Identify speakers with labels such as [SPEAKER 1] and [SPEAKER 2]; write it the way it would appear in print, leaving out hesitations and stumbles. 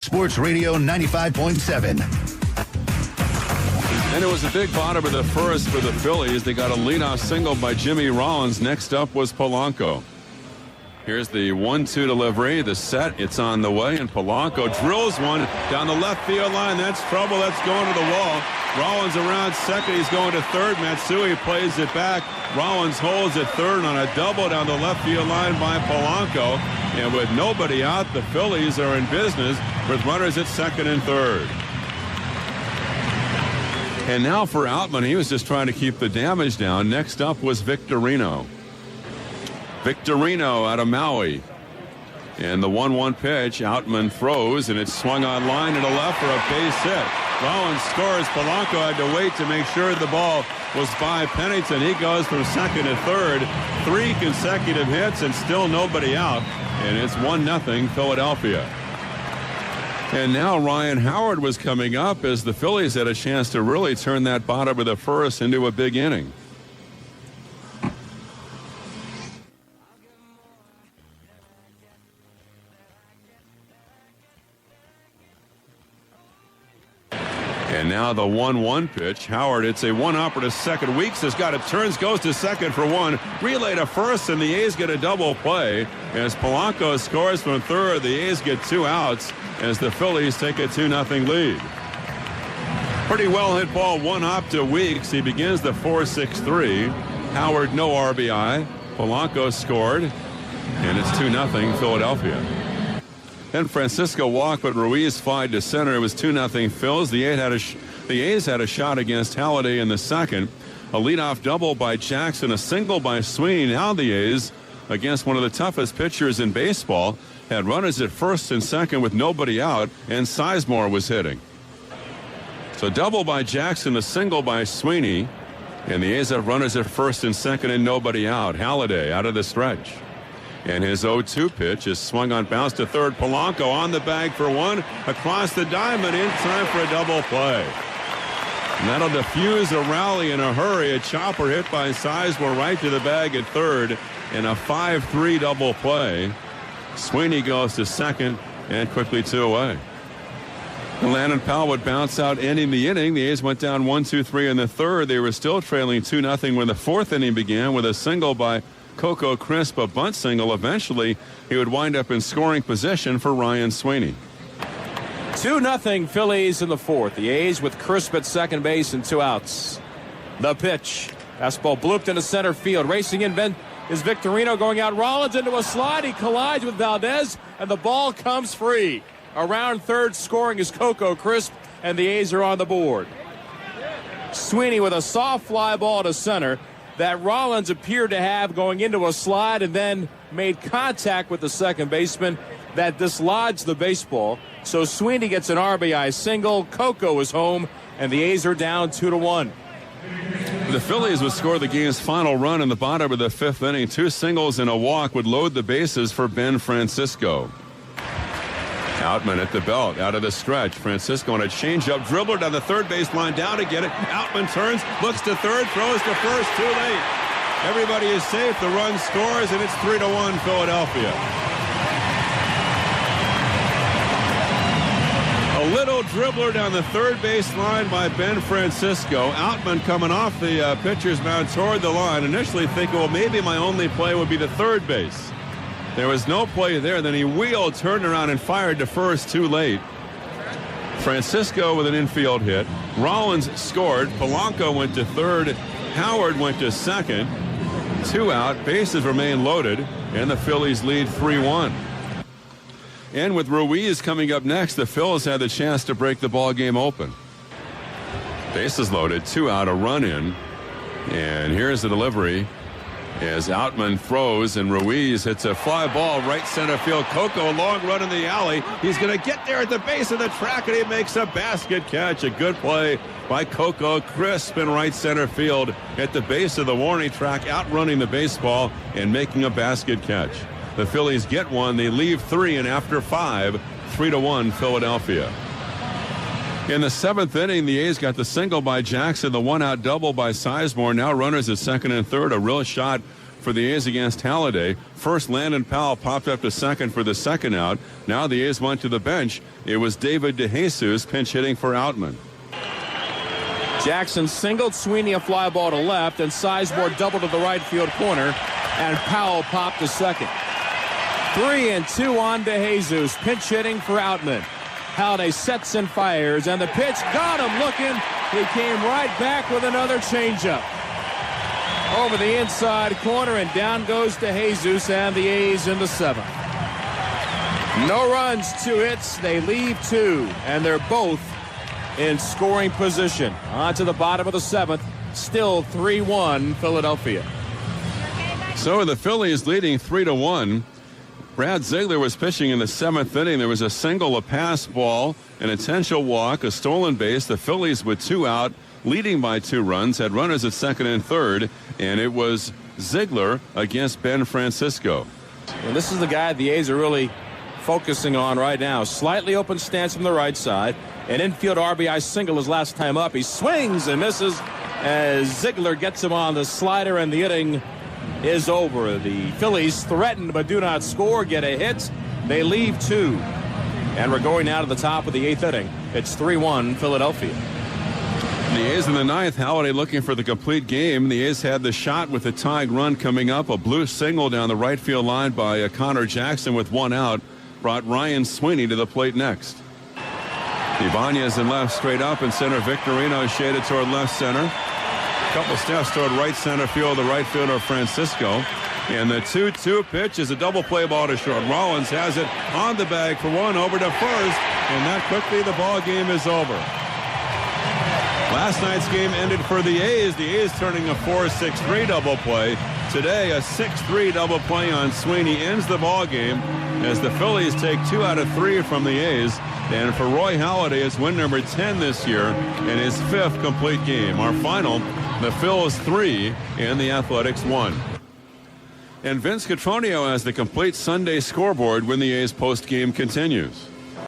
[SPEAKER 1] Sports Radio 95.7.
[SPEAKER 2] And it was a big bottom of the first for the Phillies. They got a leadoff single by Jimmy Rollins. Next up was Polanco. Here's the 1-2 delivery. The set, it's on the way, and Polanco drills one down the left field line. That's trouble. That's going to the wall. Rollins around second. He's going to third. Matsui plays it back. Rollins holds at third on a double down the left field line by Polanco. And with nobody out, the Phillies are in business with runners at second and third. And now for Outman, he was just trying to keep the damage down. Next up was Victorino. Victorino out of Maui. And the 1-1 pitch, Outman throws, and it's swung on line to the left for a base hit. Rollins scores. Polanco had to wait to make sure the ball was by Pennington. He goes from second to third. 3 consecutive hits and still nobody out. And it's 1-0 Philadelphia. And now Ryan Howard was coming up as the Phillies had a chance to really turn that bottom of the first into a big inning. And now the 1-1 pitch. Howard, it's a one-hopper to second. Weeks has got it. Turns, goes to second for one. Relay to first, and the A's get a double play. As Polanco scores from third, the A's get 2 outs as the Phillies take a 2-0 lead. Pretty well hit ball, one hop to Weeks. He begins the 4-6-3. Howard, no RBI. Polanco scored, and it's 2-0 Philadelphia. Then Francisco walked, but Ruiz flied to center. It was 2-0 Phils. The A's had a shot against Halladay in the second. A leadoff double by Jackson, a single by Sweeney. Now the A's, against one of the toughest pitchers in baseball, had runners at first and second with nobody out, and Sizemore was hitting. So double by Jackson, a single by Sweeney, and the A's have runners at first and second and nobody out. Halladay out of the stretch. And his 0-2 pitch is swung on, bounce to third. Polanco on the bag for one, across the diamond in time for a double play. And that'll diffuse a rally in a hurry. A chopper hit by Sizemore right to the bag at third in a 5-3 double play. Sweeney goes to second and quickly 2 away. And Landon Powell would bounce out, ending the inning. The A's went down 1-2-3 in the third. They were still trailing 2-0 when the fourth inning began with a single by Coco Crisp, a bunt single. Eventually, he would wind up in scoring position for Ryan Sweeney.
[SPEAKER 3] 2-0 Phillies in the fourth. The A's with Crisp at second base and 2 outs. The pitch. Fastball blooped into center field. Racing in is Victorino, going out. Rollins into a slide. He collides with Valdez, and the ball comes free. Around third, scoring is Coco Crisp, and the A's are on the board. Sweeney with a soft fly ball to center that Rollins appeared to have going into a slide, and then made contact with the second baseman that dislodged the baseball. So Sweeney gets an RBI single. Coco is home, and the A's are down 2-1.
[SPEAKER 2] The Phillies would score the game's final run in the bottom of the fifth inning. 2 singles and a walk would load the bases for Ben Francisco. Outman at the belt, out of the stretch. Francisco on a changeup, dribbler down the third baseline, down to get it. Outman turns, looks to third, throws to first, too late. Everybody is safe. The run scores, and it's 3-1 Philadelphia. A little dribbler down the third baseline by Ben Francisco. Outman coming off the pitcher's mound toward the line. Initially thinking, well, maybe my only play would be the third base. There was no play there. Then he wheeled, turned around, and fired to first too late. Francisco with an infield hit. Rollins scored. Polanco went to third. Howard went to second. 2 out. Bases remain loaded, and the Phillies lead 3-1. And with Ruiz coming up next, the Phils had the chance to break the ball game open. Bases loaded, 2 out, a run in. And here's the delivery as Outman throws, and Ruiz hits a fly ball right center field. Coco, a long run in the alley. He's going to get there at the base of the track, and he makes a basket catch. A good play by Coco Crisp in right center field at the base of the warning track, outrunning the baseball and making a basket catch. The Phillies get one. They leave 3, and after 5, 3-1 Philadelphia. In the seventh inning, the A's got the single by Jackson, the 1-out double by Sizemore. Now runners at second and third. A real shot for the A's against Halladay. First, Landon Powell popped up to second for the second out. Now the A's went to the bench. It was David DeJesus pinch hitting for Outman.
[SPEAKER 3] Jackson singled Sweeney a fly ball to left, and Sizemore doubled to the right field corner, and Powell popped to second. 3-2 on DeJesus, pinch hitting for Outman. Halladay sets and fires, and the pitch got him looking. He came right back with another changeup. Over the inside corner, and down goes DeJesus, and the A's in the seventh. No runs, 2 hits. They leave 2, and they're both in scoring position. On to the bottom of the seventh. Still 3-1 Philadelphia.
[SPEAKER 2] So the Phillies leading 3-1. Brad Ziegler was pitching in the seventh inning. There was a single, a pass ball, an intentional walk, a stolen base. The Phillies with 2 out, leading by 2 runs, had runners at second and third, and it was Ziegler against Ben Francisco.
[SPEAKER 3] And this is the guy the A's are really focusing on right now. Slightly open stance from the right side. An infield RBI single his last time up. He swings and misses as Ziegler gets him on the slider, and the inning is over. The Phillies threatened but do not score, get a hit. They leave 2. And we're going now to the top of the 8th inning. It's 3-1 Philadelphia.
[SPEAKER 2] The A's in the ninth. Halladay looking for the complete game. The A's had the shot with the tied run coming up. A blue single down the right field line by Connor Jackson with 1 out brought Ryan Sweeney to the plate next. Ibanez in left, straight up, and center Victorino shaded toward left center. A couple steps toward right center field, the right fielder Francisco. And the 2-2 pitch is a double play ball to short. Rollins has it on the bag for 1 over to first, and that quickly the ball game is over. Last night's game ended for the A's. The A's turning a 4-6-3 double play. Today, a 6-3 double play on Sweeney ends the ball game as the Phillies take 2 out of 3 from the A's. And for Roy Halladay, it's win number 10 this year and his 5th complete game. Our final, the Phils 3 and the Athletics 1. And Vince Cotroneo has the complete Sunday scoreboard when the A's post game continues.